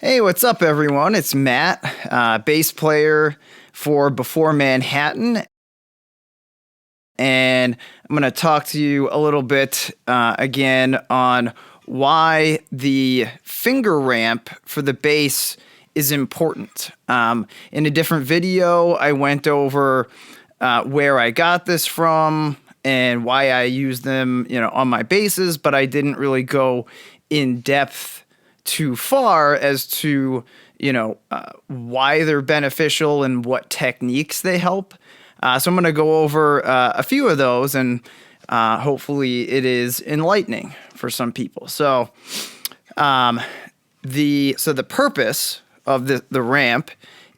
Hey, what's up, everyone? It's Matt, bass player for Before Manhattan, and I'm going to talk to you a little bit again on why the finger ramp for the bass is important. In a different video, I went over where I got this from and why I use them, on my basses, but I didn't really go in depth too far as to why they're beneficial and what techniques they help. So I'm going to go over a few of those, and hopefully it is enlightening for some people. So the purpose of the ramp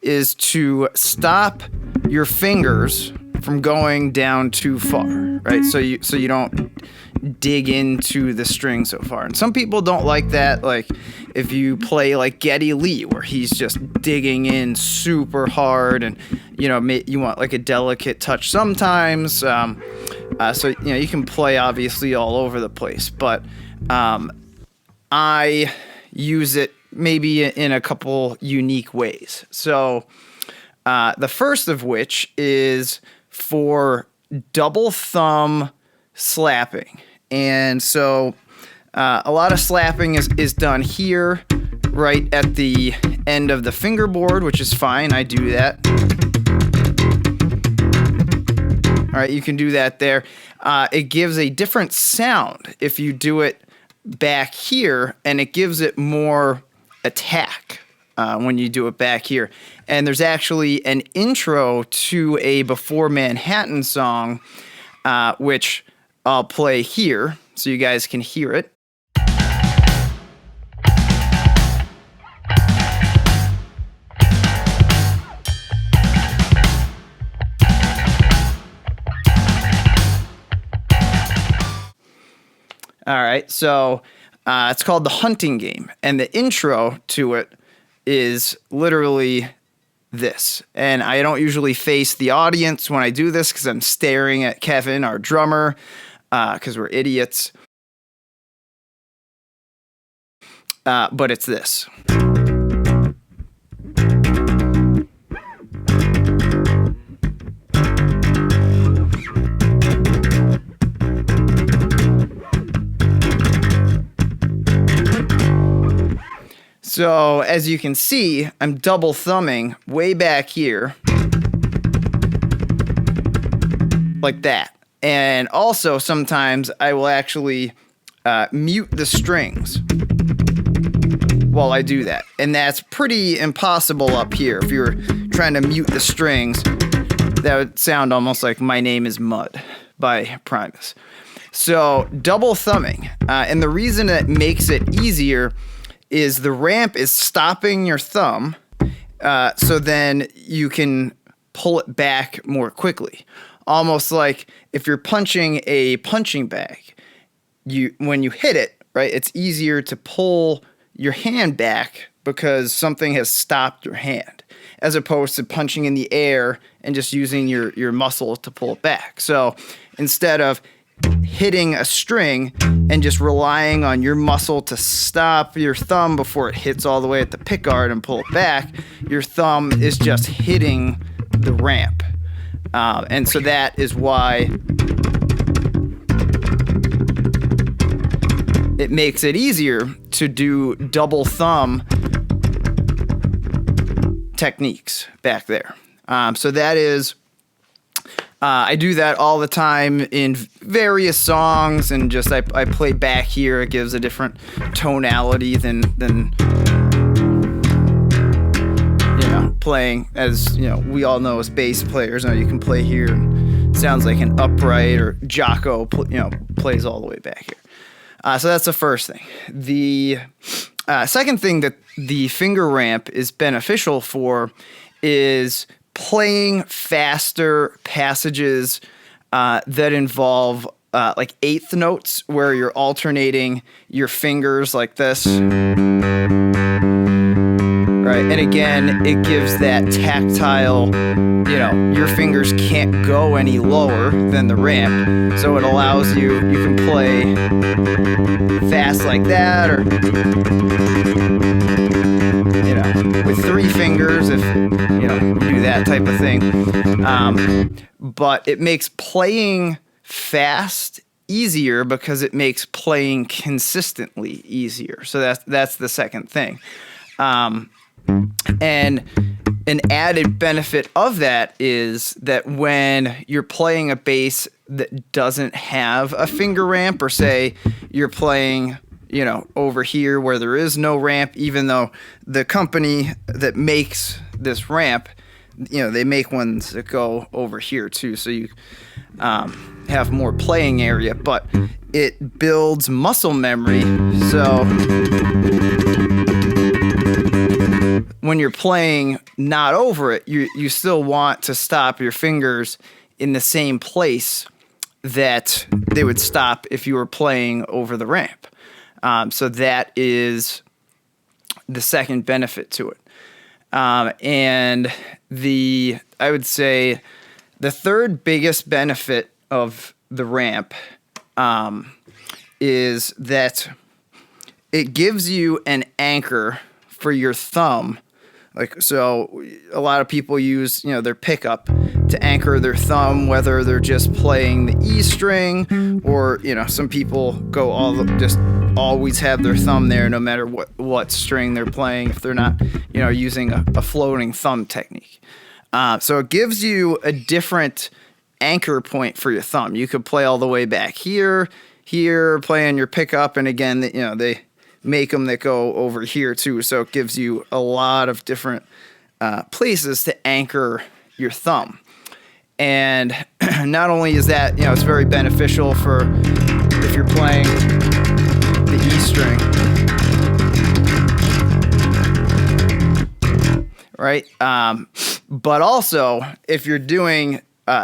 is to stop your fingers from going down too far, right? So you don't dig into the string so far. And some people don't like that, like if you play like Geddy Lee, where he's just digging in super hard, and you want like a delicate touch sometimes. So you can play obviously all over the place, but I use it maybe in a couple unique ways. So the first of which is for double thumb slapping. And so a lot of slapping is done here, right at the end of the fingerboard, which is fine. I do that. All right, you can do that there. It gives a different sound if you do it back here, and it gives it more attack when you do it back here. And there's actually an intro to a Before Manhattan song, which I'll play here so you guys can hear it. All right, so it's called The Hunting Game, and the intro to it is literally this. And I don't usually face the audience when I do this because I'm staring at Kevin, our drummer, because we're idiots. But it's this. So as you can see, I'm double thumbing way back here like that. And also sometimes I will actually mute the strings while I do that. And that's pretty impossible up here. If you're trying to mute the strings, that would sound almost like My Name is Mud by Primus. So double thumbing. And the reason that makes it easier is the ramp is stopping your thumb, so then you can pull it back more quickly. Almost like if you're punching a punching bag, when you hit it, right, it's easier to pull your hand back because something has stopped your hand, as opposed to punching in the air and just using your muscle to pull it back. So instead of hitting a string and just relying on your muscle to stop your thumb before it hits all the way at the pickguard and pull it back, your thumb is just hitting the ramp. And so that is why it makes it easier to do double thumb techniques back there. So that is... I do that all the time in various songs, and just I play back here. It gives a different tonality than playing, as we all know as bass players. You can play here and it sounds like an upright, or Jocko plays all the way back here. So that's the first thing. The second thing that the finger ramp is beneficial for is playing faster passages that involve like eighth notes, where you're alternating your fingers like this, right? And again, it gives that tactile, your fingers can't go any lower than the ramp, so it allows you can play fast like that, or that type of thing. But it makes playing fast easier because it makes playing consistently easier. So that's the second thing. And an added benefit of that is that when you're playing a bass that doesn't have a finger ramp, or say you're playing, over here where there is no ramp, even though the company that makes this ramp, they make ones that go over here too, so you have more playing area, but it builds muscle memory. So when you're playing not over it, you still want to stop your fingers in the same place that they would stop if you were playing over the ramp. So that is the second benefit to it. And I would say the third biggest benefit of the ramp is that it gives you an anchor for your thumb. So a lot of people use, their pickup to anchor their thumb, whether they're just playing the E string, or, some people just always have their thumb there no matter what string they're playing, if they're not, using a floating thumb technique. So it gives you a different anchor point for your thumb. You could play all the way back here, playing your pickup, and again, they make them that go over here too. So it gives you a lot of different places to anchor your thumb. And not only is that, it's very beneficial for if you're playing the E string, right? But also if you're doing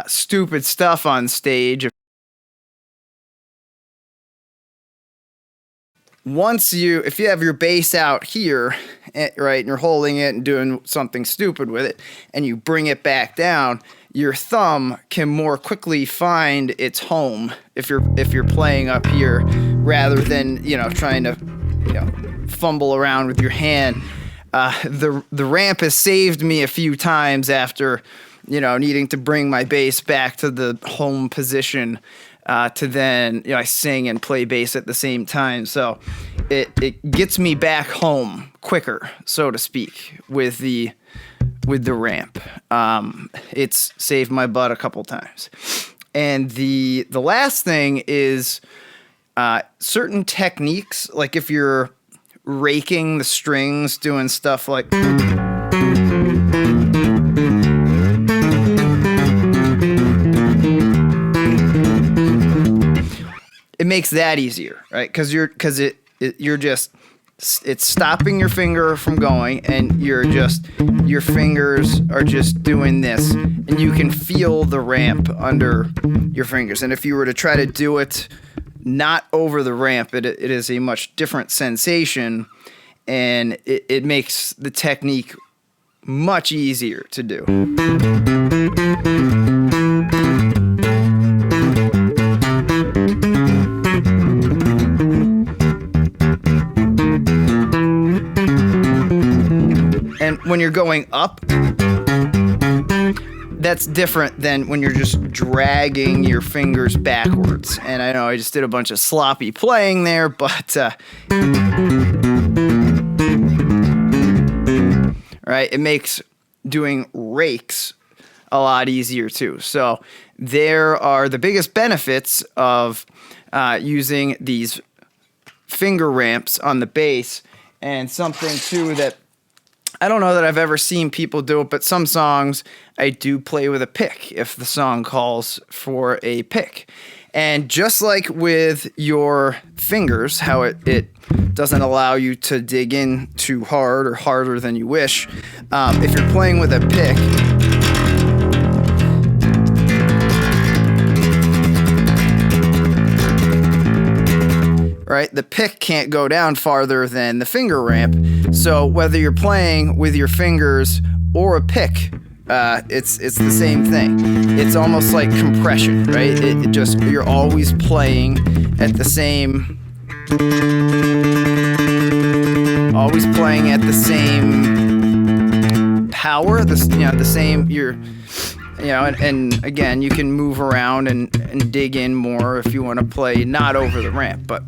stupid stuff on stage, if you have your bass out here, right, and you're holding it and doing something stupid with it, and you bring it back down, your thumb can more quickly find its home if you're playing up here, rather than trying to fumble around with your hand. The ramp has saved me a few times after needing to bring my bass back to the home position. To then, I sing and play bass at the same time. So it gets me back home quicker, so to speak, with the ramp. It's saved my butt a couple times. And the last thing is certain techniques, like if you're raking the strings, doing stuff like... It makes that easier, right? Because it's stopping your finger from going, and your fingers are just doing this, and you can feel the ramp under your fingers. And if you were to try to do it not over the ramp, it is a much different sensation, and it makes the technique much easier to do. And when you're going up, that's different than when you're just dragging your fingers backwards. And I know I just did a bunch of sloppy playing there, but right, it makes doing rakes a lot easier too. So there are the biggest benefits of using these finger ramps on the bass, and something too that I don't know that I've ever seen people do it, but some songs I do play with a pick if the song calls for a pick. And just like with your fingers, how it doesn't allow you to dig in too hard or harder than you wish, if you're playing with a pick, right? The pick can't go down farther than the finger ramp. So whether you're playing with your fingers or a pick, it's the same thing. It's almost like compression, right? It just, you're always playing at the same power, this, you know, the same, and again, you can move around and dig in more if you want to play not over the ramp, but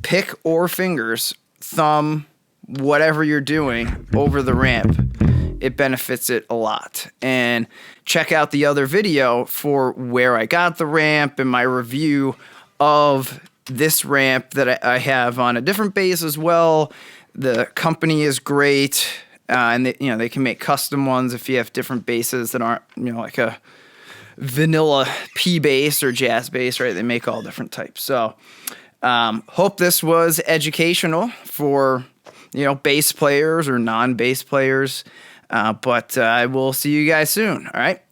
pick or fingers, thumb, whatever you're doing over the ramp, it benefits it a lot. And check out the other video for where I got the ramp and my review of this ramp that I have on a different base as well. The company is great, and they can make custom ones if you have different bases that aren't, like a vanilla P bass or jazz bass, right? They make all different types. So hope this was educational for bass players or non-bass players. But I will see you guys soon. All right.